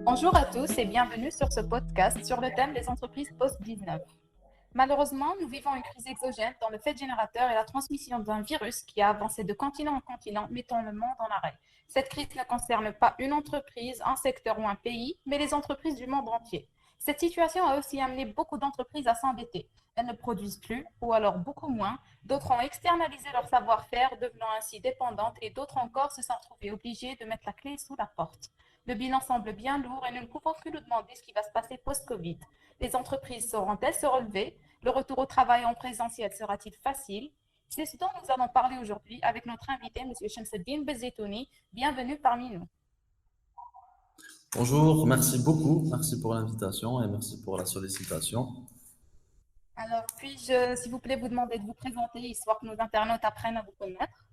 Bonjour à tous et bienvenue sur ce podcast sur le thème des entreprises post-19. Malheureusement, nous vivons une crise exogène dont le fait générateur est la transmission d'un virus qui a avancé de continent en continent, mettant le monde en arrêt. Cette crise ne concerne pas une entreprise, un secteur ou un pays, mais les entreprises du monde entier. Cette situation a aussi amené beaucoup d'entreprises à s'endetter. Elles ne produisent plus, ou alors beaucoup moins. D'autres ont externalisé leur savoir-faire, devenant ainsi dépendantes, et d'autres encore se sont trouvées obligées de mettre la clé sous la porte. Le bilan semble bien lourd et nous ne pouvons plus nous demander ce qui va se passer post-Covid. Les entreprises sauront-elles se relever? Le retour au travail en présentiel sera-t-il facile? C'est ce dont nous allons parler aujourd'hui avec notre invité, M. Shamseddine Bezetouni. Bienvenue parmi nous. Bonjour, merci beaucoup, merci pour l'invitation et merci pour la sollicitation. Alors, puis-je, s'il vous plaît, vous demander de vous présenter, histoire que nos internautes apprennent à vous connaître?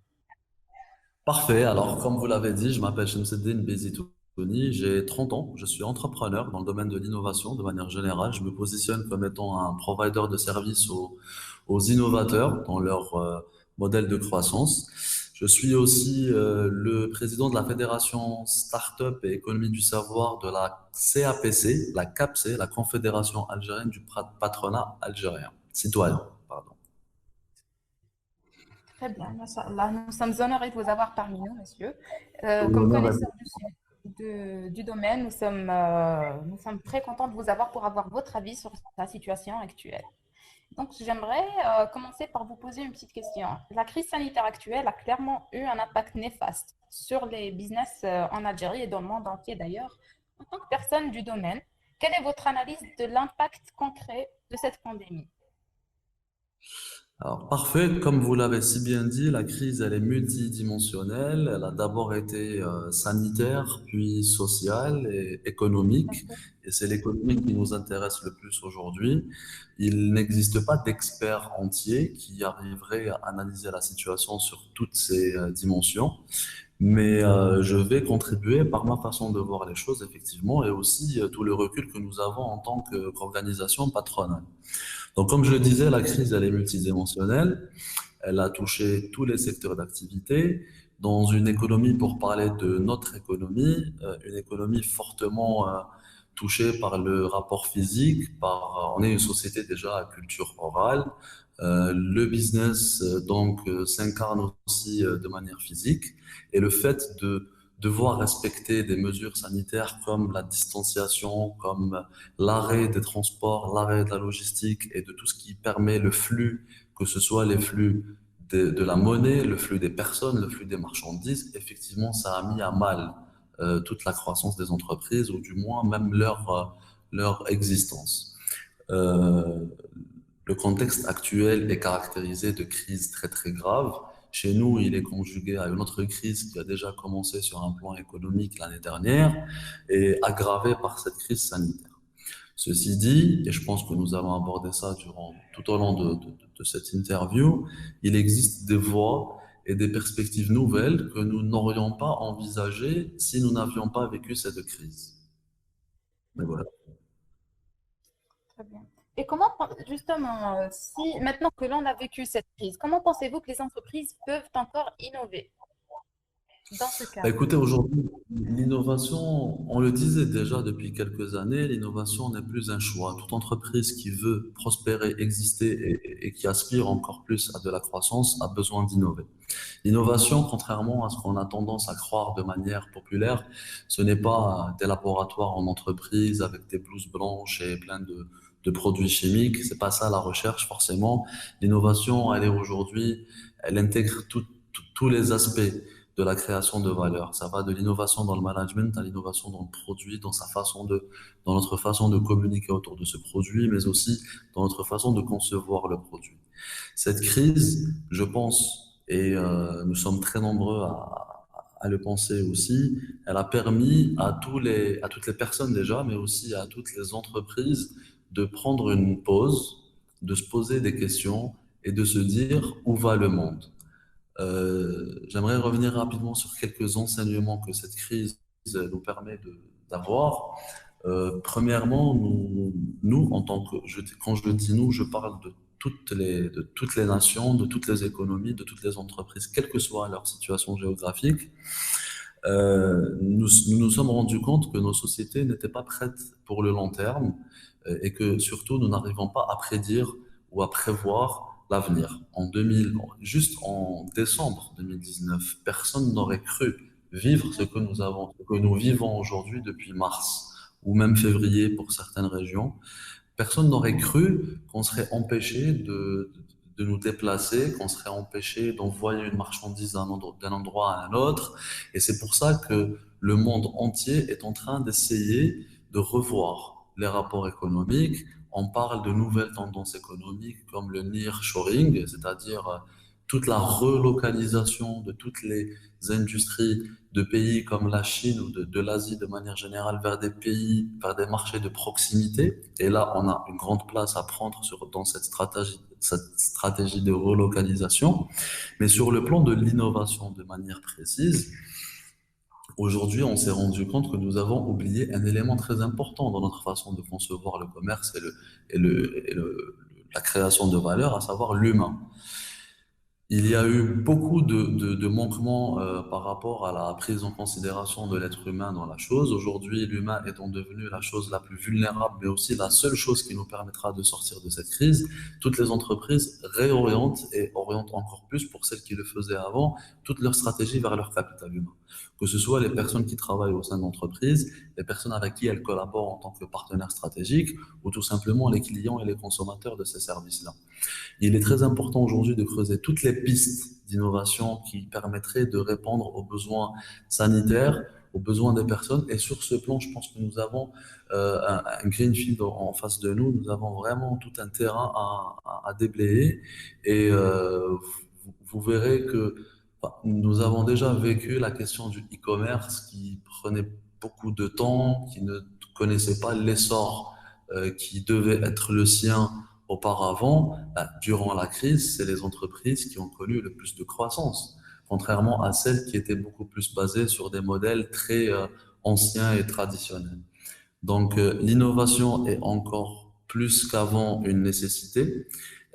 Parfait, alors comme vous l'avez dit, je m'appelle Shamseddine Bezitouni, j'ai 30 ans, je suis entrepreneur dans le domaine de l'innovation de manière générale. Je me positionne comme étant un provider de services aux innovateurs dans leur modèle de croissance. Je suis aussi le président de la Fédération Startup et Économie du Savoir de la CAPC, la CAPC, la Confédération algérienne du patronat algérien, citoyen, pardon. Très bien, Machallah. Nous sommes honorés de vous avoir parmi nous, monsieur. Comme L'honneur est connaisseurs du domaine, nous sommes très contents de vous avoir pour avoir votre avis sur la situation actuelle. Donc, j'aimerais commencer par vous poser une petite question. La crise sanitaire actuelle a clairement eu un impact néfaste sur les business en Algérie et dans le monde entier d'ailleurs. En tant que personne du domaine, quelle est votre analyse de l'impact concret de cette pandémie? Alors, parfait, comme vous l'avez si bien dit, la crise, elle est multidimensionnelle. Elle a d'abord été sanitaire, puis sociale et économique. Et c'est l'économie qui nous intéresse le plus aujourd'hui. Il n'existe pas d'expert entier qui arriverait à analyser la situation sur toutes ces dimensions. Mais je vais contribuer par ma façon de voir les choses, effectivement, et aussi tout le recul que nous avons en tant qu'organisation patronale. Donc, comme je le disais, la crise, elle est multidimensionnelle. Elle a touché tous les secteurs d'activité. Dans une économie, pour parler de notre économie, une économie fortement touchée par le rapport physique, on est une société déjà à culture orale. Le business, s'incarne aussi de manière physique. Et le fait de devoir respecter des mesures sanitaires comme la distanciation, comme l'arrêt des transports, l'arrêt de la logistique et de tout ce qui permet le flux, que ce soit les flux de la monnaie, le flux des personnes, le flux des marchandises, effectivement, ça a mis à mal toute la croissance des entreprises, ou du moins même leur existence. Euh, le contexte actuel est caractérisé de crises très très graves. Chez nous, il est conjugué à une autre crise qui a déjà commencé sur un plan économique l'année dernière et aggravée par cette crise sanitaire. Ceci dit, et je pense que nous allons aborder ça tout au long de cette interview, il existe des voies et des perspectives nouvelles que nous n'aurions pas envisagées si nous n'avions pas vécu cette crise. Mais voilà. Très bien. Et comment, justement, si maintenant que l'on a vécu cette crise, comment pensez-vous que les entreprises peuvent encore innover dans ce Bah, cadre? écoutez, aujourd'hui, l'innovation, on le disait déjà depuis quelques années, l'innovation n'est plus un choix. Toute entreprise qui veut prospérer, exister et qui aspire encore plus à de la croissance a besoin d'innover. L'innovation, contrairement à ce qu'on a tendance à croire de manière populaire, ce n'est pas des laboratoires en entreprise avec des blouses blanches et plein de produits chimiques. C'est pas ça la recherche, forcément. L'innovation, elle est aujourd'hui, elle intègre tous les aspects de la création de valeur. Ça va de l'innovation dans le management à l'innovation dans le produit, dans notre façon de communiquer autour de ce produit, mais aussi dans notre façon de concevoir le produit. Cette crise, je pense, et nous sommes très nombreux à le penser aussi, elle a permis à toutes les personnes déjà, mais aussi à toutes les entreprises de prendre une pause, de se poser des questions et de se dire où va le monde. J'aimerais revenir rapidement sur quelques enseignements que cette crise nous permet d'avoir. Premièrement, en tant que, quand je dis nous, je parle de de toutes les nations, de toutes les économies, de toutes les entreprises, quelle que soit leur situation géographique. Nous nous sommes rendus compte que nos sociétés n'étaient pas prêtes pour le long terme et que surtout nous n'arrivons pas à prédire ou à prévoir l'avenir. Juste en décembre 2019, personne n'aurait cru vivre ce que nous vivons aujourd'hui depuis mars ou même février pour certaines régions. Personne n'aurait cru qu'on serait empêché de nous déplacer, qu'on serait empêché d'envoyer une marchandise d'un endroit à un autre. Et c'est pour ça que le monde entier est en train d'essayer de revoir les rapports économiques. On parle de nouvelles tendances économiques comme le nearshoring, c'est-à-dire toute la relocalisation de toutes les industries de pays comme la Chine ou de l'Asie de manière générale vers des pays, vers des marchés de proximité. Et là, on a une grande place à prendre dans cette stratégie de relocalisation. Mais sur le plan de l'innovation de manière précise, aujourd'hui, on s'est rendu compte que nous avons oublié un élément très important dans notre façon de concevoir le commerce et la création de valeur, à savoir l'humain. Il y a eu beaucoup de manquements par rapport à la prise en considération de l'être humain dans la chose. Aujourd'hui, l'humain étant devenu la chose la plus vulnérable, mais aussi la seule chose qui nous permettra de sortir de cette crise, toutes les entreprises réorientent et orientent encore plus pour celles qui le faisaient avant, toute leur stratégie vers leur capital humain. Que ce soit les personnes qui travaillent au sein de l'entreprise, les personnes avec qui elles collaborent en tant que partenaires stratégiques, ou tout simplement les clients et les consommateurs de ces services-là. Il est très important aujourd'hui de creuser toutes les pistes d'innovation qui permettraient de répondre aux besoins sanitaires, aux besoins des personnes. Et sur ce plan, je pense que nous avons un greenfield en face de nous. Nous avons vraiment tout un terrain à déblayer. Et vous verrez que nous avons déjà vécu la question du e-commerce qui prenait beaucoup de temps, qui ne connaissait pas l'essor qui devait être le sien auparavant. Durant la crise, c'est les entreprises qui ont connu le plus de croissance, contrairement à celles qui étaient beaucoup plus basées sur des modèles très anciens et traditionnels. Donc, l'innovation est encore plus qu'avant une nécessité.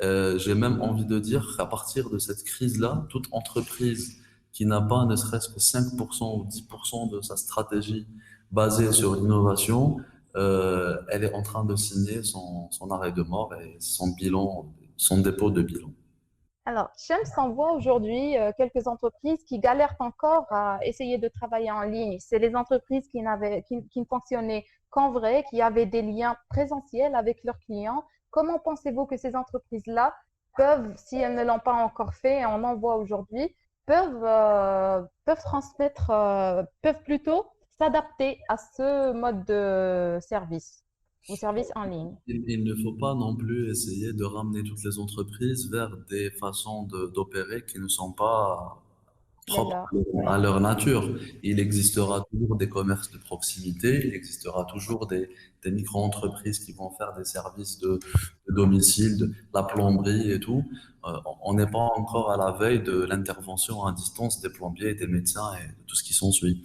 J'ai même envie de dire qu'à partir de cette crise-là, toute entreprise qui n'a pas ne serait-ce que 5% ou 10% de sa stratégie basée sur l'innovation, elle est en train de signer son arrêt de mort et son bilan, son dépôt de bilan. Alors, Shams, on voit aujourd'hui quelques entreprises qui galèrent encore à essayer de travailler en ligne. C'est les entreprises qui ne fonctionnaient qu'en vrai, qui avaient des liens présentiels avec leurs clients. Comment pensez-vous que ces entreprises-là peuvent, si elles ne l'ont pas encore fait, et on en voit aujourd'hui, peuvent transmettre, peuvent plutôt s'adapter à ce mode de service ou service en ligne? Il ne faut pas non plus essayer de ramener toutes les entreprises vers des façons d'opérer qui ne sont pas Les propres leurs, oui. à leur nature. Il existera toujours des commerces de proximité, il existera toujours des micro-entreprises qui vont faire des services de domicile, de la plomberie et tout. On n'est pas encore à la veille de l'intervention à distance des plombiers et des médecins et de tout ce qui s'ensuit.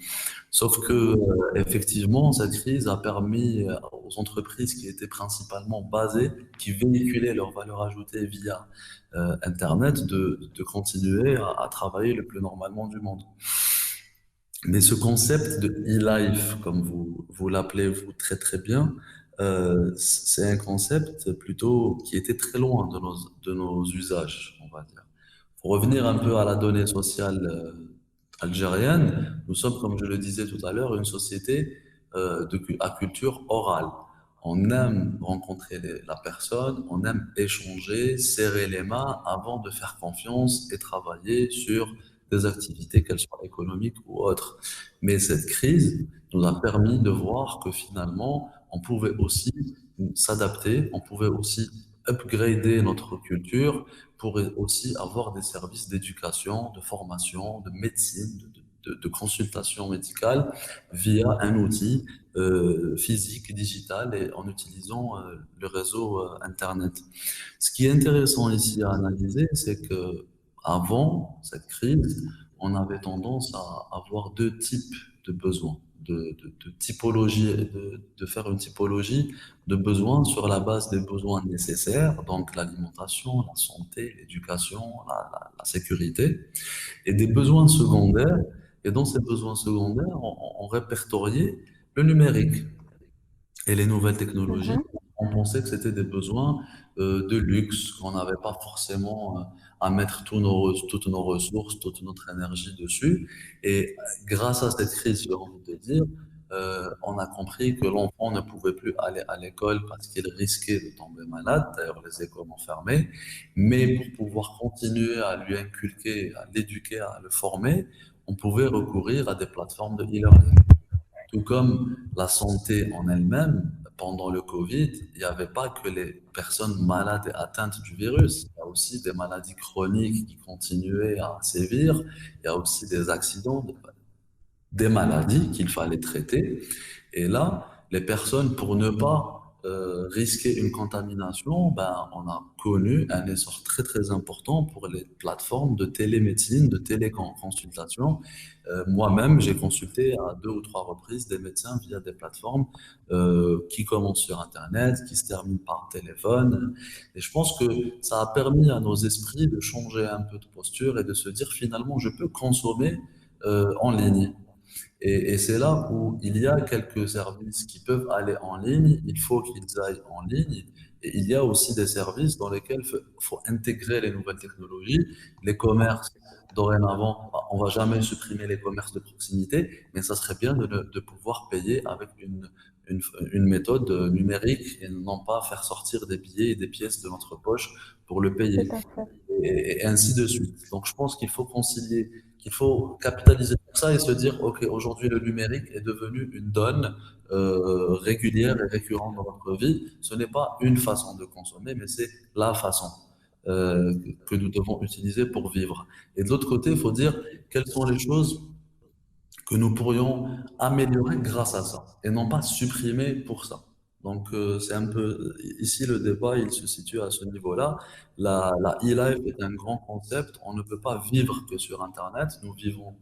Sauf que, effectivement, cette crise a permis aux entreprises qui étaient principalement basées, qui véhiculaient leur valeur ajoutée via Internet, de continuer à travailler le plus normalement du monde. Mais ce concept de e-life, comme vous l'appelez vous très très bien, c'est un concept plutôt qui était très loin de nos usages, on va dire. Pour revenir un peu à la donnée sociale algérienne, nous sommes, comme je le disais tout à l'heure, une société à culture orale. On aime rencontrer la personne, on aime échanger, serrer les mains avant de faire confiance et travailler sur des activités, qu'elles soient économiques ou autres. Mais cette crise nous a permis de voir que finalement, on pouvait aussi s'adapter, on pouvait aussi upgrader notre culture pour aussi avoir des services d'éducation, de formation, de médecine, de consultation médicale via un outil physique, digital et en utilisant le réseau Internet. Ce qui est intéressant ici à analyser, c'est que avant cette crise, on avait tendance à avoir deux types de besoins. de typologie, de faire une typologie de besoins sur la base des besoins nécessaires, donc l'alimentation, la santé, l'éducation, la sécurité, et des besoins secondaires. Et dans ces besoins secondaires, on répertoriait le numérique et les nouvelles technologies. Mhm. On pensait que c'était des besoins de luxe, qu'on n'avait pas forcément à mettre toutes nos ressources, toute notre énergie dessus. Et grâce à cette crise, j'ai envie de dire, on a compris que l'enfant ne pouvait plus aller à l'école parce qu'il risquait de tomber malade. D'ailleurs, les écoles ont fermé. Mais pour pouvoir continuer à lui inculquer, à l'éduquer, à le former, on pouvait recourir à des plateformes de e-learning. Tout comme la santé en elle-même, pendant le Covid, il n'y avait pas que les personnes malades et atteintes du virus. Il y a aussi des maladies chroniques qui continuaient à sévir. Il y a aussi des accidents, des maladies qu'il fallait traiter. Et là, les personnes, pour ne pas risquer une contamination, ben, on a connu un essor très très important pour les plateformes de télémédecine, de téléconsultation. Moi-même, j'ai consulté à 2 ou 3 reprises des médecins via des plateformes qui commencent sur Internet, qui se terminent par téléphone. Et je pense que ça a permis à nos esprits de changer un peu de posture et de se dire finalement, je peux consommer en ligne. Et c'est là où il y a quelques services qui peuvent aller en ligne, il faut qu'ils aillent en ligne. Et il y a aussi des services dans lesquels il faut intégrer les nouvelles technologies. Les commerces, dorénavant, on va jamais supprimer les commerces de proximité, mais ça serait bien de pouvoir payer avec une, une méthode numérique et non pas faire sortir des billets et des pièces de notre poche pour le Tout payer à fait. et ainsi de suite. Donc, je pense qu'il faut concilier, qu'il faut capitaliser sur ça et se dire, OK, aujourd'hui, le numérique est devenu une donne régulière et récurrente dans notre vie. Ce n'est pas une façon de consommer, mais c'est la façon que nous devons utiliser pour vivre. Et de l'autre côté, il faut dire quelles sont les choses que nous pourrions améliorer grâce à ça et non pas supprimer pour ça. Donc, c'est un peu ici le débat, il se situe à ce niveau-là. La e-life est un grand concept. On ne peut pas vivre que sur Internet. Nous vivons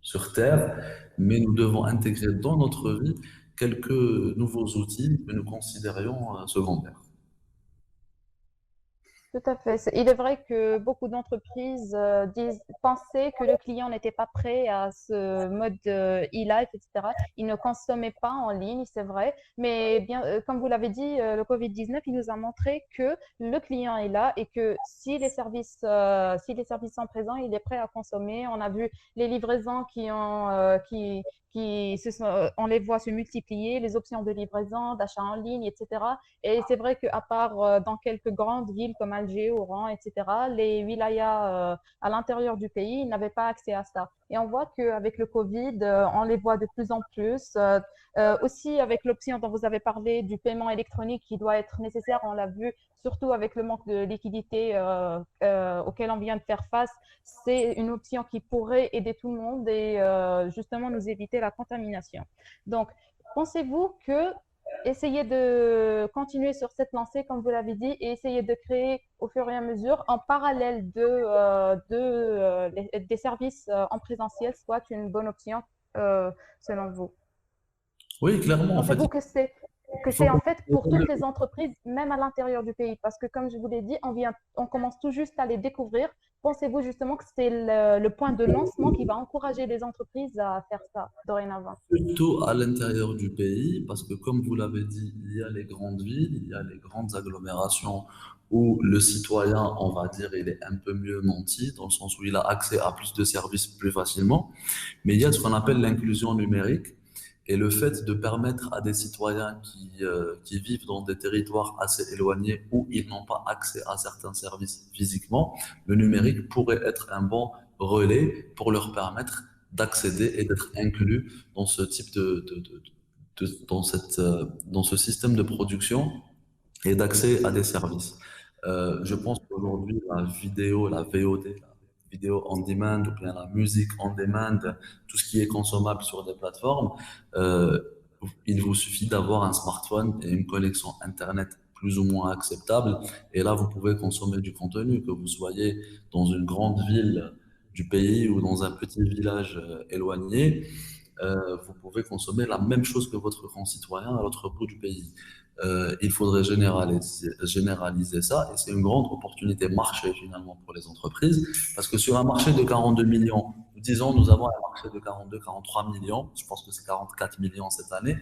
sur Terre, mais nous devons intégrer dans notre vie quelques nouveaux outils que nous considérions secondaires. Tout à fait. Il est vrai que beaucoup d'entreprises pensaient que le client n'était pas prêt à ce mode e-life, etc. Il ne consommait pas en ligne, c'est vrai. Mais bien, comme vous l'avez dit, le Covid-19, il nous a montré que le client est là et que si les services sont présents, il est prêt à consommer. On a vu les livraisons on les voit se multiplier, les options de livraison, d'achat en ligne, etc. Et c'est vrai qu'à part dans quelques grandes villes comme Alger, Oran, etc., les wilayas à l'intérieur du pays n'avaient pas accès à ça. Et on voit qu'avec le Covid, on les voit de plus en plus. Aussi avec l'option dont vous avez parlé du paiement électronique qui doit être nécessaire, on l'a vu, surtout avec le manque de liquidité auquel on vient de faire face, c'est une option qui pourrait aider tout le monde et justement nous éviter la contamination. Donc, pensez-vous que essayer de continuer sur cette lancée, comme vous l'avez dit, et essayer de créer au fur et à mesure, en parallèle des services en présentiel, soit une bonne option selon vous. Oui, clairement, en fait, Pensez-vous que il faut c'est en fait pour toutes considérer les entreprises, même à l'intérieur du pays? Parce que comme je vous l'ai dit, on commence tout juste à les découvrir. Pensez-vous justement que c'est le point de lancement qui va encourager les entreprises à faire ça dorénavant? plutôt à l'intérieur du pays, parce que comme vous l'avez dit, il y a les grandes villes, il y a les grandes agglomérations où le citoyen, on va dire, il est un peu mieux nanti, dans le sens où il a accès à plus de services plus facilement. Mais il y a ce qu'on appelle l'inclusion numérique et le fait de permettre à des citoyens qui vivent dans des territoires assez éloignés où ils n'ont pas accès à certains services physiquement, le numérique pourrait être un bon relais pour leur permettre d'accéder et d'être inclus dans ce type dans ce système de production et d'accès à des services. Je pense qu'aujourd'hui, la vidéo, la VOD, la vidéo on demand, ou bien la musique on demand, tout ce qui est consommable sur des plateformes, euh, il vous suffit d'avoir un smartphone et une connexion Internet plus ou moins acceptable. Et là, vous pouvez consommer du contenu, que vous soyez dans une grande ville du pays ou dans un petit village éloigné. vous pouvez consommer la même chose que votre concitoyen à l'autre bout du pays. Il faudrait généraliser ça et c'est une grande opportunité marché finalement pour les entreprises parce que sur un marché de 42 millions, disons nous avons un marché de 42, 43 millions, je pense que c'est 44 millions cette année,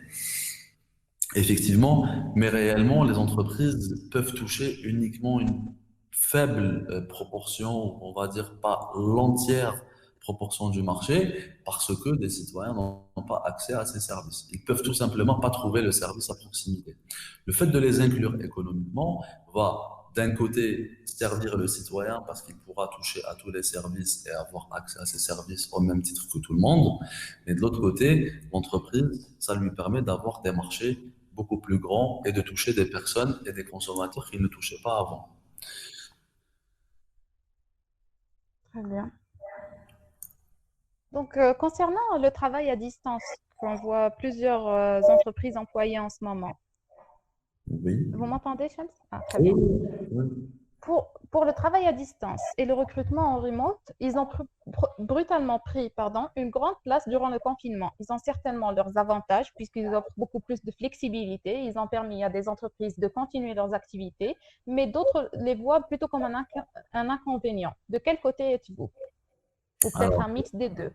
effectivement, mais réellement les entreprises peuvent toucher uniquement une faible proportion, on va dire pas l'entière proportion du marché, parce que des citoyens n'ont pas accès à ces services. Ils peuvent tout simplement pas trouver le service à proximité. Le fait de les inclure économiquement va d'un côté servir le citoyen parce qu'il pourra toucher à tous les services et avoir accès à ces services au même titre que tout le monde, mais de l'autre côté, l'entreprise, ça lui permet d'avoir des marchés beaucoup plus grands et de toucher des personnes et des consommateurs qu'il ne touchait pas avant. Très bien. Donc, concernant le travail à distance, qu'on voit plusieurs entreprises employées en ce moment, Oui. vous m'entendez, Shams? Ah, très Oui, bien. oui. Pour le travail à distance et le recrutement en remote, ils ont brutalement pris, pardon, une grande place durant le confinement. Ils ont certainement leurs avantages puisqu'ils offrent beaucoup plus de flexibilité. Ils ont permis à des entreprises de continuer leurs activités, mais d'autres les voient plutôt comme un inconvénient. De quel côté êtes-vous? Ou peut-être Alors, un mix des deux.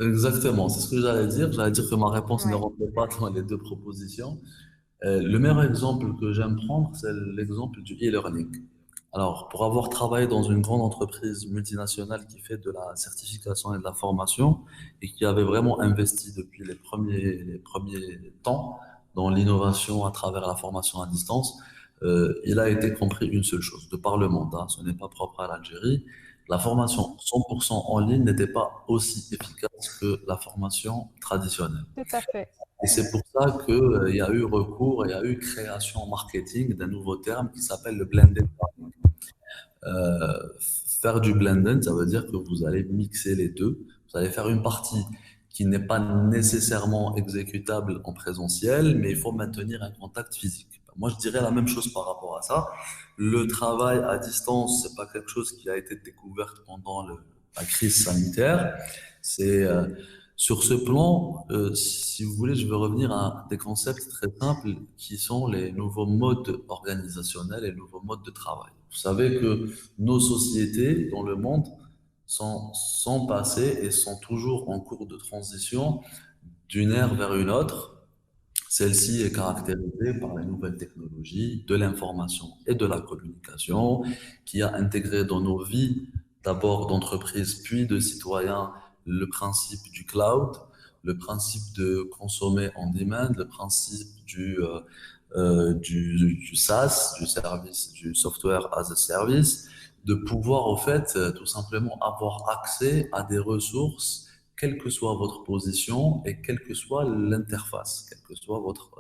exactement, c'est ce que j'allais dire. J'allais dire que ma réponse ne Oui, rentre pas dans les deux propositions. Le meilleur exemple que j'aime prendre, c'est l'exemple du e-learning. Alors, pour avoir travaillé dans une grande entreprise multinationale qui fait de la certification et de la formation et qui avait vraiment investi depuis les premiers temps dans l'innovation à travers la formation à distance, il a été compris une seule chose, de par le monde, hein, ce n'est pas propre à l'Algérie, la formation 100% en ligne n'était pas aussi efficace que la formation traditionnelle. tout à fait. Et c'est pour ça qu'il y a eu recours, il y a eu création marketing d'un nouveau terme qui s'appelle le blended learning. Faire du blended, ça veut dire que vous allez mixer les deux. Vous allez faire une partie qui n'est pas nécessairement exécutable en présentiel, mais il faut maintenir un contact physique. Moi, je dirais la même chose par rapport à ça. Le travail à distance, c'est pas quelque chose qui a été découvert pendant la crise sanitaire. C'est sur ce plan, si vous voulez, je veux revenir à des concepts très simples qui sont les nouveaux modes organisationnels et les nouveaux modes de travail. Vous savez que nos sociétés dans le monde sont passées et sont toujours en cours de transition d'une ère vers une autre. Celle-ci est caractérisée par les nouvelles technologies, de l'information et de la communication, qui a intégré dans nos vies, d'abord d'entreprises, puis de citoyens, le principe du cloud, le principe de consommer on demand, le principe du SaaS, du service, du software as a service, de pouvoir au fait tout simplement avoir accès à des ressources, quelle que soit votre position et quelle que soit l'interface, quelle que soit votre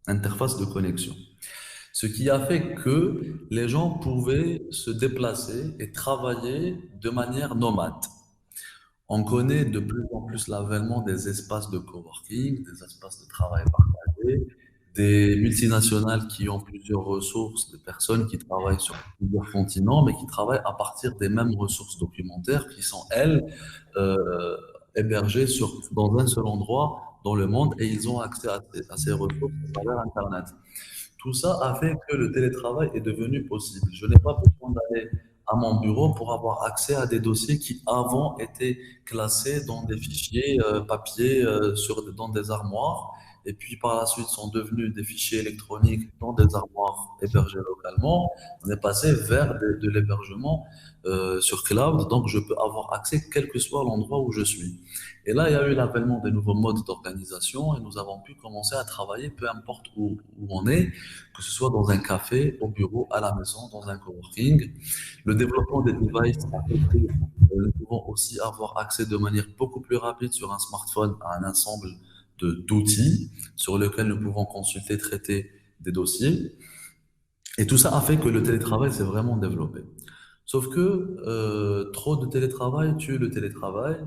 interface de connexion. Ce qui a fait que les gens pouvaient se déplacer et travailler de manière nomade. On connaît de plus en plus l'avènement des espaces de coworking, des espaces de travail partagé, des multinationales qui ont plusieurs ressources, des personnes qui travaillent sur plusieurs continents, mais qui travaillent à partir des mêmes ressources documentaires qui sont, elles, euh, hébergées dans un seul endroit dans le monde et ils ont accès à ces ressources à travers Internet. Tout ça a fait que le télétravail est devenu possible. Je n'ai pas besoin d'aller à mon bureau pour avoir accès à des dossiers qui avant étaient classés dans des fichiers papier dans des armoires et puis par la suite sont devenus des fichiers électroniques dans des armoires hébergées localement. On est passé vers de l'hébergement sur cloud, donc je peux avoir accès quel que soit l'endroit où je suis. Et là, il y a eu l'avènement des nouveaux modes d'organisation et nous avons pu commencer à travailler peu importe où on est, que ce soit dans un café, au bureau, à la maison, dans un coworking. Le développement des devices a fait que nous pouvons aussi avoir accès de manière beaucoup plus rapide sur un smartphone à un ensemble d'outils sur lesquels nous pouvons consulter, traiter des dossiers. Et tout ça a fait que le télétravail s'est vraiment développé. Sauf que trop de télétravail tue le télétravail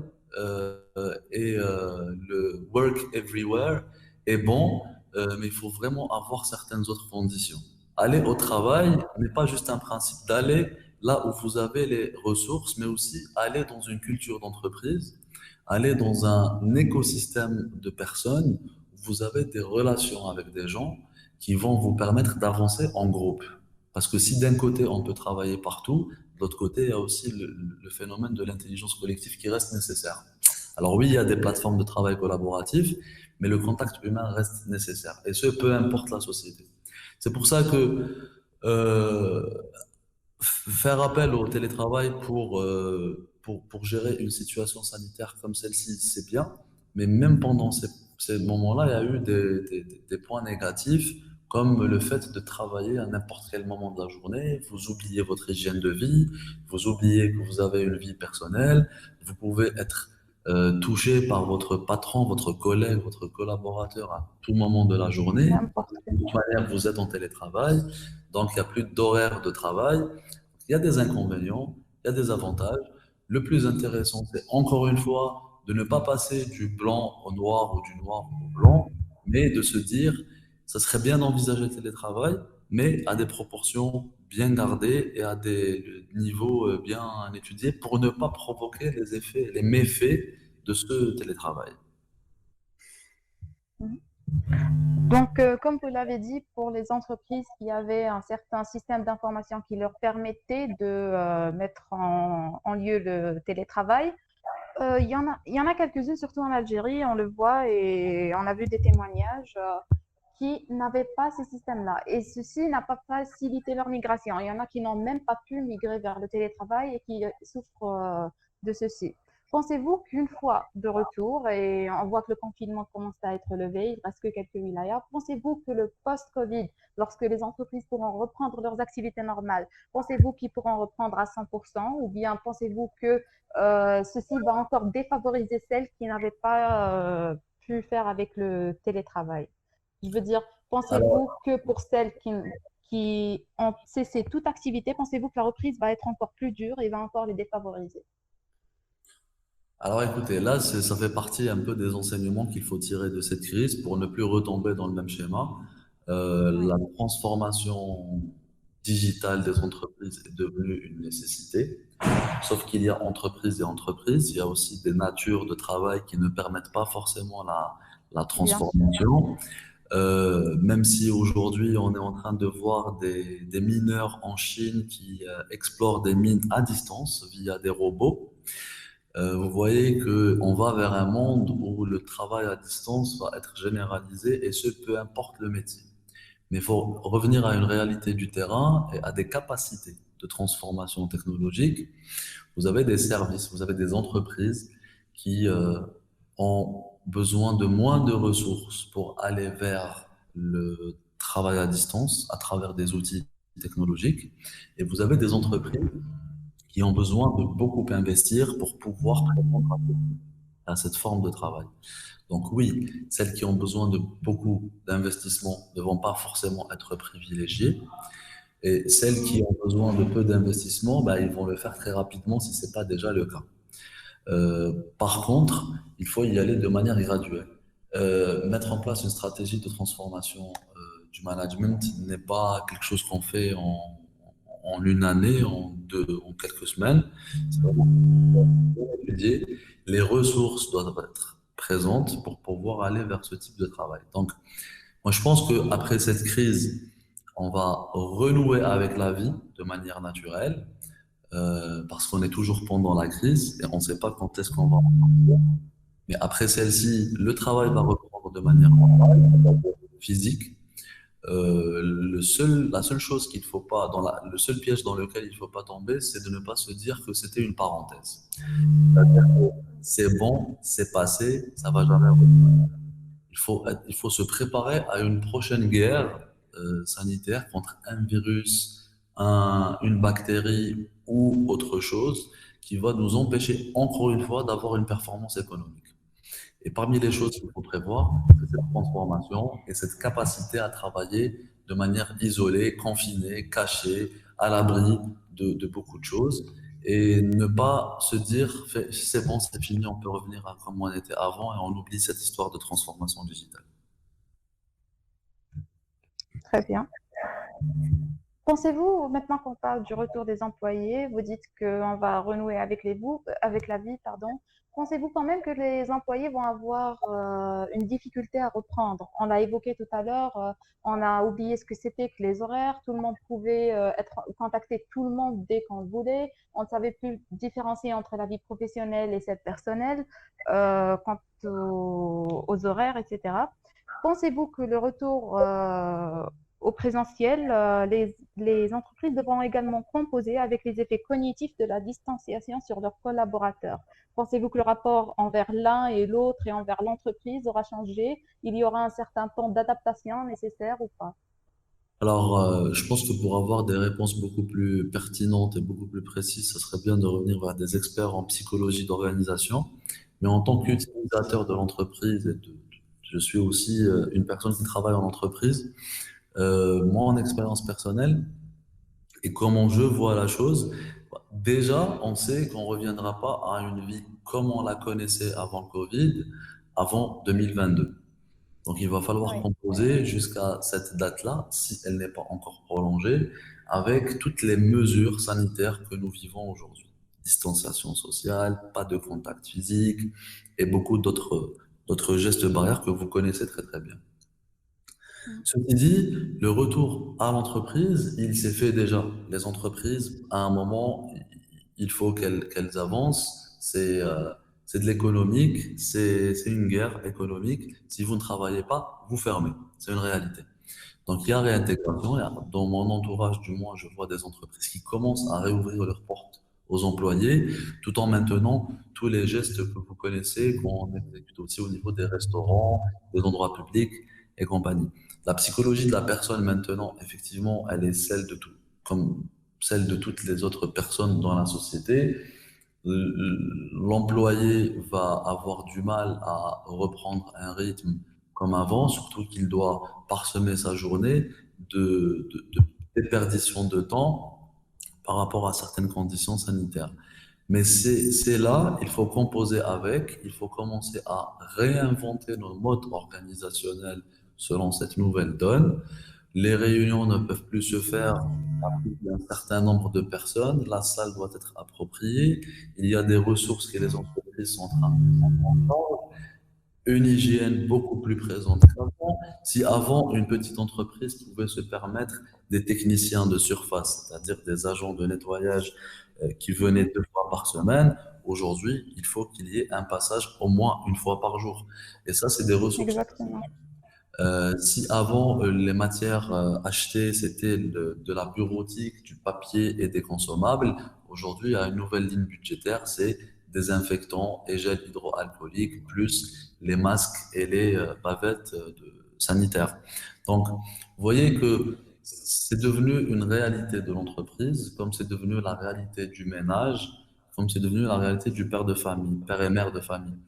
le work everywhere est bon, mais il faut vraiment avoir certaines autres conditions. Aller au travail n'est pas juste un principe d'aller là où vous avez les ressources, mais aussi aller dans une culture d'entreprise, aller dans un écosystème de personnes où vous avez des relations avec des gens qui vont vous permettre d'avancer en groupe. Parce que si d'un côté on peut travailler partout, de l'autre côté il y a aussi le phénomène de l'intelligence collective qui reste nécessaire. Alors oui, il y a des plateformes de travail collaboratif, mais le contact humain reste nécessaire. Et ce, peu importe la société. C'est pour ça que euh, faire appel au télétravail pour gérer une situation sanitaire comme celle-ci, c'est bien, mais même pendant ces moments-là, il y a eu des points négatifs, comme le fait de travailler à n'importe quel moment de la journée. Vous oubliez votre hygiène de vie, vous oubliez que vous avez une vie personnelle, vous pouvez être touché par votre patron, votre collègue, votre collaborateur à tout moment de la journée. N'importe De toute manière, vous êtes en télétravail, donc il n'y a plus d'horaire de travail. Il y a des inconvénients, il y a des avantages. Le plus intéressant, c'est encore une fois de ne pas passer du blanc au noir ou du noir au blanc, mais de se dire, ça serait bien d'envisager le télétravail, mais à des proportions bien gardées et à des niveaux bien étudiés pour ne pas provoquer les effets, les méfaits de ce télétravail. quoi. Donc, comme vous l'avez dit, pour les entreprises qui avaient un certain système d'information qui leur permettait de mettre en lieu le télétravail, il y en a quelques-unes, surtout en Algérie, on le voit et on a vu des témoignages qui n'avaient pas ces systèmes-là. Et ceci n'a pas facilité leur migration. Il y en a qui n'ont même pas pu migrer vers le télétravail et qui souffrent de ceci. Pensez-vous qu'une fois de retour, et on voit que le confinement commence à être levé, il reste que quelques wilayas, pensez-vous que le post-Covid, lorsque les entreprises pourront reprendre leurs activités normales, pensez-vous qu'ils pourront reprendre à 100% ou bien pensez-vous que ceci va encore défavoriser celles qui n'avaient pas pu faire avec le télétravail? Je veux dire, pensez-vous Alors, que pour celles qui ont cessé toute activité, pensez-vous que la reprise va être encore plus dure et va encore les défavoriser? alors écoutez, là, ça fait partie un peu des enseignements qu'il faut tirer de cette crise pour ne plus retomber dans le même schéma. Oui, La transformation digitale des entreprises est devenue une nécessité. Sauf qu'il y a entreprises et entreprises, il y a aussi des natures de travail qui ne permettent pas forcément la bien sûr. transformation. Même si aujourd'hui on est en train de voir des mineurs en Chine qui explorent des mines à distance via des robots, vous voyez qu'on va vers un monde où le travail à distance va être généralisé et ce, peu importe le métier. Mais il faut revenir à une réalité du terrain et à des capacités de transformation technologique. Vous avez des services, vous avez des entreprises qui ont besoin de moins de ressources pour aller vers le travail à distance à travers des outils technologiques. Et vous avez des entreprises qui ont besoin de beaucoup investir pour pouvoir répondre à cette forme de travail. Donc oui, celles qui ont besoin de beaucoup d'investissement ne vont pas forcément être privilégiées. Et celles qui ont besoin de peu d'investissement, bah, ils vont le faire très rapidement si ce n'est pas déjà le cas. Par contre, il faut y aller de manière graduelle. Mettre en place une stratégie de transformation du management n'est pas quelque chose qu'on fait en une année, en quelques semaines. C'est vraiment étudier. Les ressources doivent être présentes pour pouvoir aller vers ce type de travail. Donc, moi, je pense qu'après cette crise, on va renouer avec la vie de manière naturelle parce qu'on est toujours pendant la crise et on ne sait pas quand est-ce qu'on va en sortir. Mais après celle-ci, le travail va reprendre de manière physique. La seule chose qu'il faut pas, le seul piège dans lequel il ne faut pas tomber, c'est de ne pas se dire que c'était une parenthèse. C'est bon, c'est passé, ça va jamais revenir. Il faut se préparer à une prochaine guerre sanitaire contre un virus, une bactérie ou autre chose qui va nous empêcher encore une fois d'avoir une performance économique. Et parmi les choses qu'il faut prévoir, c'est cette transformation et cette capacité à travailler de manière isolée, confinée, cachée, à l'abri de beaucoup de choses. Et ne pas se dire, c'est bon, c'est fini, on peut revenir à comme on était avant et on oublie cette histoire de transformation digitale. Très bien. Pensez-vous, maintenant qu'on parle du retour des employés, vous dites qu'on va renouer avec la vie, pardon. Pensez-vous quand même que les employés vont avoir une difficulté à reprendre? On l'a évoqué tout à l'heure, on a oublié ce que c'était que les horaires, tout le monde pouvait contacter tout le monde dès qu'on le voulait, on ne savait plus différencier entre la vie professionnelle et celle personnelle, quant aux horaires, etc. Pensez-vous que le retour au présentiel, les entreprises devront également composer avec les effets cognitifs de la distanciation sur leurs collaborateurs? Pensez-vous que le rapport envers l'un et l'autre et envers l'entreprise aura changé? Il y aura un certain temps d'adaptation nécessaire ou pas? Alors, je pense que pour avoir des réponses beaucoup plus pertinentes et beaucoup plus précises, ça serait bien de revenir vers des experts en psychologie d'organisation. Mais en tant qu'utilisateur de l'entreprise, je suis aussi une personne qui travaille en entreprise. Moi, en expérience personnelle et comment je vois la chose, déjà, on sait qu'on ne reviendra pas à une vie comme on la connaissait avant le Covid, avant 2022. Donc, il va falloir Oui, composer jusqu'à cette date-là, si elle n'est pas encore prolongée, avec toutes les mesures sanitaires que nous vivons aujourd'hui. Distanciation sociale, pas de contact physique et beaucoup d'autres gestes barrières que vous connaissez très très bien. Ceci dit, le retour à l'entreprise, il s'est fait déjà. Les entreprises, à un moment, il faut qu'elles avancent. C'est de l'économique, c'est une guerre économique. Si vous ne travaillez pas, vous fermez. C'est une réalité. Donc, il y a réintégration. Dans mon entourage, du moins, je vois des entreprises qui commencent à réouvrir leurs portes aux employés, tout en maintenant tous les gestes que vous connaissez, qu'on exécute aussi au niveau des restaurants, des endroits publics et compagnie. La psychologie de la personne maintenant, effectivement, elle est celle de tout, comme celle de toutes les autres personnes dans la société. L'employé va avoir du mal à reprendre un rythme comme avant, surtout qu'il doit parsemer sa journée de déperdition de temps par rapport à certaines conditions sanitaires. Mais c'est là, il faut composer avec, il faut commencer à réinventer nos modes organisationnels selon cette nouvelle donne. Les réunions ne peuvent plus se faire à plus d'un certain nombre de personnes. La salle doit être appropriée. Il y a des ressources que les entreprises sont en train de prendre. Une hygiène beaucoup plus présente qu'avant. Si avant, une petite entreprise pouvait se permettre des techniciens de surface, c'est-à-dire des agents de nettoyage qui venaient 2 fois par semaine, aujourd'hui, il faut qu'il y ait un passage au moins une fois par jour. Et ça, c'est des ressources. exactement. Si avant, les matières achetées, c'était de la bureautique, du papier et des consommables, aujourd'hui, il y a une nouvelle ligne budgétaire, c'est désinfectants et gel hydroalcoolique, plus les masques et les bavettes sanitaires. Donc, vous voyez que c'est devenu une réalité de l'entreprise, comme c'est devenu la réalité du ménage, comme c'est devenu la réalité du père de famille, père et mère de famille.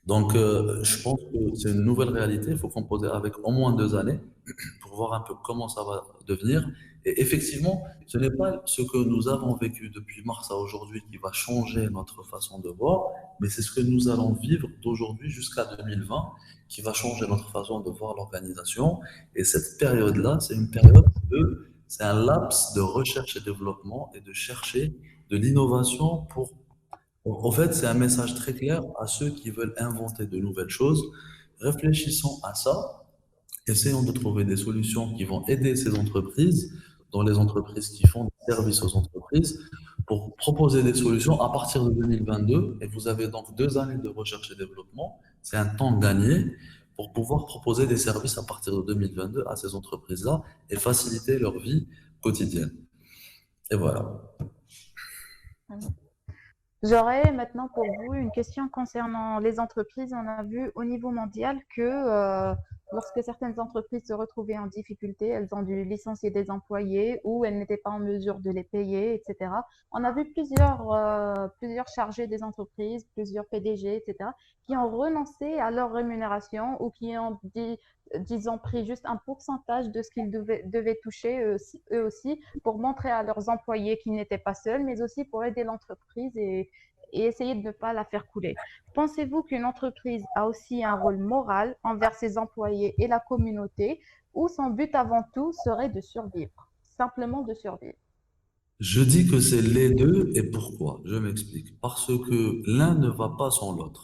Donc, je pense que c'est une nouvelle réalité. Il faut composer avec au moins 2 années pour voir un peu comment ça va devenir. Et effectivement, ce n'est pas ce que nous avons vécu depuis mars à aujourd'hui qui va changer notre façon de voir, mais c'est ce que nous allons vivre d'aujourd'hui jusqu'à 2020 qui va changer notre façon de voir l'organisation. Et cette période-là, c'est un laps de recherche et développement et de chercher de l'innovation pour en fait, c'est un message très clair à ceux qui veulent inventer de nouvelles choses. Réfléchissons à ça, essayons de trouver des solutions qui vont aider ces entreprises, dans les entreprises qui font des services aux entreprises, pour proposer des solutions à partir de 2022. Et vous avez donc 2 années de recherche et développement. C'est un temps gagné pour pouvoir proposer des services à partir de 2022 à ces entreprises-là et faciliter leur vie quotidienne. Et voilà. J'aurais maintenant pour vous une question concernant les entreprises. On a vu au niveau mondial que lorsque certaines entreprises se retrouvaient en difficulté, elles ont dû licencier des employés ou elles n'étaient pas en mesure de les payer, etc. On a vu plusieurs chargés des entreprises, plusieurs PDG, etc., qui ont renoncé à leur rémunération ou qui ont disons, pris juste un pourcentage de ce qu'ils devaient toucher eux aussi pour montrer à leurs employés qu'ils n'étaient pas seuls, mais aussi pour aider l'entreprise et essayer de ne pas la faire couler. Pensez-vous qu'une entreprise a aussi un rôle moral envers ses employés et la communauté, ou son but avant tout serait de survivre? simplement de survivre? Je dis que c'est les deux et pourquoi? Je m'explique. Parce que l'un ne va pas sans l'autre.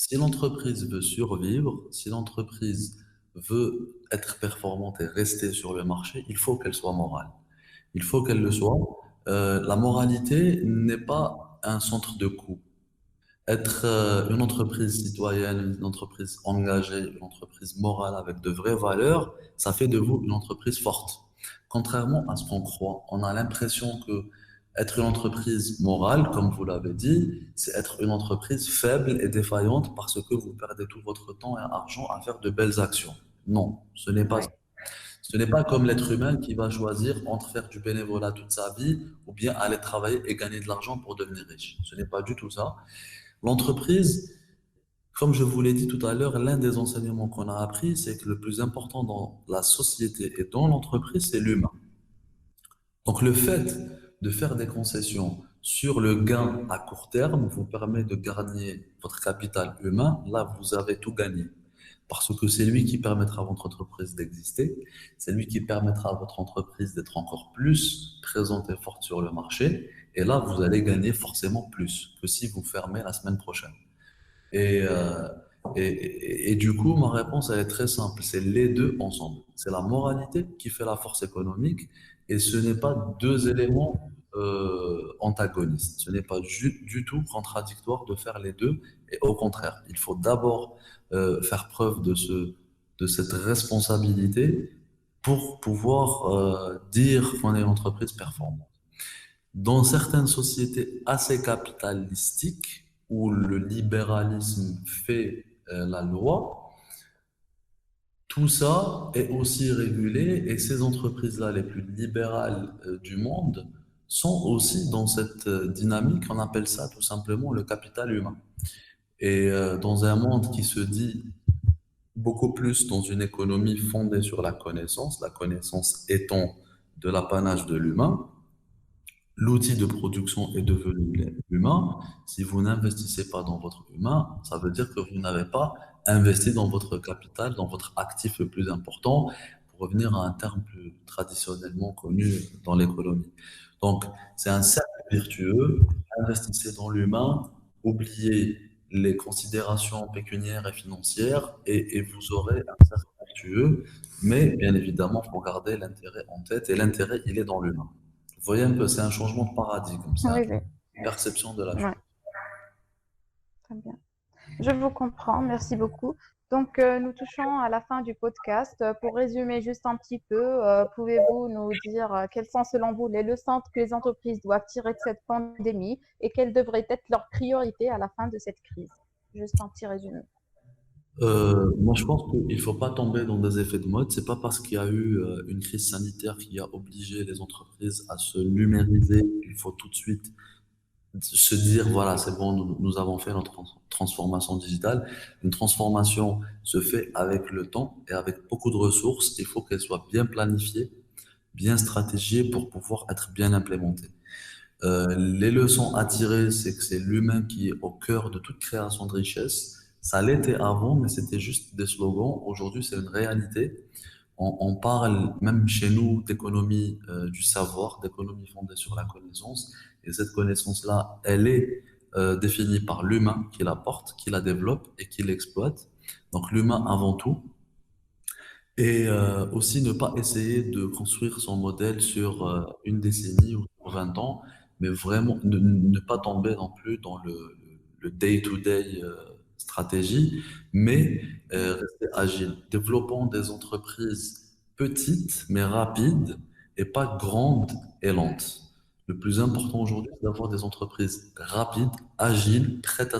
Si l'entreprise veut survivre, si l'entreprise veut être performante et rester sur le marché, il faut qu'elle soit morale. Il faut qu'elle le soit. La moralité n'est pas un centre de coût. Être une entreprise citoyenne, une entreprise engagée, une entreprise morale avec de vraies valeurs, ça fait de vous une entreprise forte. Contrairement à ce qu'on croit, on a l'impression que être une entreprise morale, comme vous l'avez dit, c'est être une entreprise faible et défaillante parce que vous perdez tout votre temps et argent à faire de belles actions. Non, ce n'est pas ça. Oui, Ce n'est pas comme l'être humain qui va choisir entre faire du bénévolat toute sa vie ou bien aller travailler et gagner de l'argent pour devenir riche. Ce n'est pas du tout ça. L'entreprise, comme je vous l'ai dit tout à l'heure, l'un des enseignements qu'on a appris, c'est que le plus important dans la société et dans l'entreprise, c'est l'humain. Donc le fait de faire des concessions sur le gain à court terme vous permet de gagner votre capital humain. Là, vous avez tout gagné. Parce que c'est lui qui permettra à votre entreprise d'exister, c'est lui qui permettra à votre entreprise d'être encore plus présente et forte sur le marché. Et là, vous allez gagner forcément plus que si vous fermez la semaine prochaine. Et, euh, et du coup, ma réponse, elle est très simple. C'est les deux ensemble. C'est la moralité qui fait la force économique et ce n'est pas deux éléments antagonistes. Ce n'est pas du tout contradictoire de faire les deux. Et au contraire, il faut d'abord faire preuve de cette responsabilité pour pouvoir dire qu'on est une entreprise performante. Dans certaines sociétés assez capitalistiques, où le libéralisme fait la loi, tout ça est aussi régulé et ces entreprises-là, les plus libérales du monde, sont aussi dans cette dynamique. On appelle ça tout simplement le capital humain. Et dans un monde qui se dit beaucoup plus dans une économie fondée sur la connaissance étant de l'apanage de l'humain, l'outil de production est devenu humain. Si vous n'investissez pas dans votre humain, ça veut dire que vous n'avez pas investi dans votre capital, dans votre actif le plus important, pour revenir à un terme plus traditionnellement connu dans l'économie. Donc, c'est un cercle vertueux. Investissez dans l'humain, oubliez les considérations pécuniaires et financières, et vous aurez un cercle vertueux. Mais bien évidemment, il faut garder l'intérêt en tête, et l'intérêt, il est dans l'humain. Vous voyez un peu, c'est un changement de paradigme, c'est oui, oui. une perception de la chose. Ouais, très bien. Je vous comprends, merci beaucoup. Donc, nous touchons à la fin du podcast. Pour résumer juste un petit peu, pouvez-vous nous dire quelles sont selon vous les leçons que les entreprises doivent tirer de cette pandémie et quelles devraient être leurs priorités à la fin de cette crise? Juste un petit résumé. Moi, je pense qu'il ne faut pas tomber dans des effets de mode. C'est pas parce qu'il y a eu une crise sanitaire qui a obligé les entreprises à se numériser, il faut tout de suite se dire, voilà, c'est bon, nous avons fait notre transformation digitale. Une transformation se fait avec le temps et avec beaucoup de ressources. Il faut qu'elle soit bien planifiée, bien stratégiée pour pouvoir être bien implémentée. Les leçons à tirer, c'est que c'est l'humain qui est au cœur de toute création de richesse. Ça l'était avant, mais c'était juste des slogans. Aujourd'hui, c'est une réalité. On parle même chez nous d'économie du savoir, d'économie fondée sur la connaissance. Et cette connaissance-là, elle est définie par l'humain qui la porte, qui la développe et qui l'exploite. Donc l'humain avant tout. Et aussi ne pas essayer de construire son modèle sur une décennie ou 20 ans, mais vraiment ne pas tomber non plus dans le day-to-day stratégie, mais rester agile. Développons des entreprises petites mais rapides et pas grandes et lentes. Le plus important aujourd'hui, c'est d'avoir des entreprises rapides, agiles, prêtes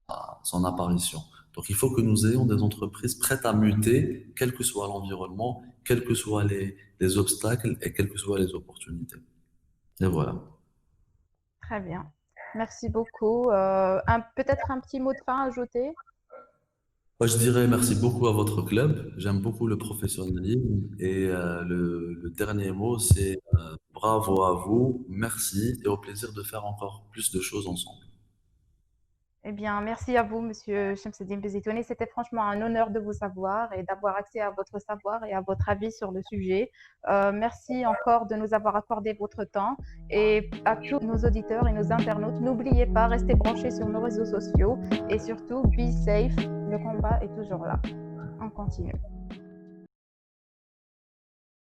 à son apparition. Donc, il faut que nous ayons des entreprises prêtes à muter, quel que soit l'environnement, quels que soient les obstacles et quelles que soient les opportunités. Et voilà. Très bien. Merci beaucoup. Peut-être un petit mot de fin ajouté? Moi, je dirais merci beaucoup à votre club. J'aime beaucoup le professionnalisme. Et le dernier mot, c'est bravo à vous, merci et au plaisir de faire encore plus de choses ensemble. Eh bien, merci à vous, Monsieur Shamseddine Bezitouni. C'était franchement un honneur de vous savoir et d'avoir accès à votre savoir et à votre avis sur le sujet. Merci encore de nous avoir accordé votre temps. Et à tous nos auditeurs et nos internautes, n'oubliez pas, restez branchés sur nos réseaux sociaux et surtout, be safe. Le combat est toujours là. On continue.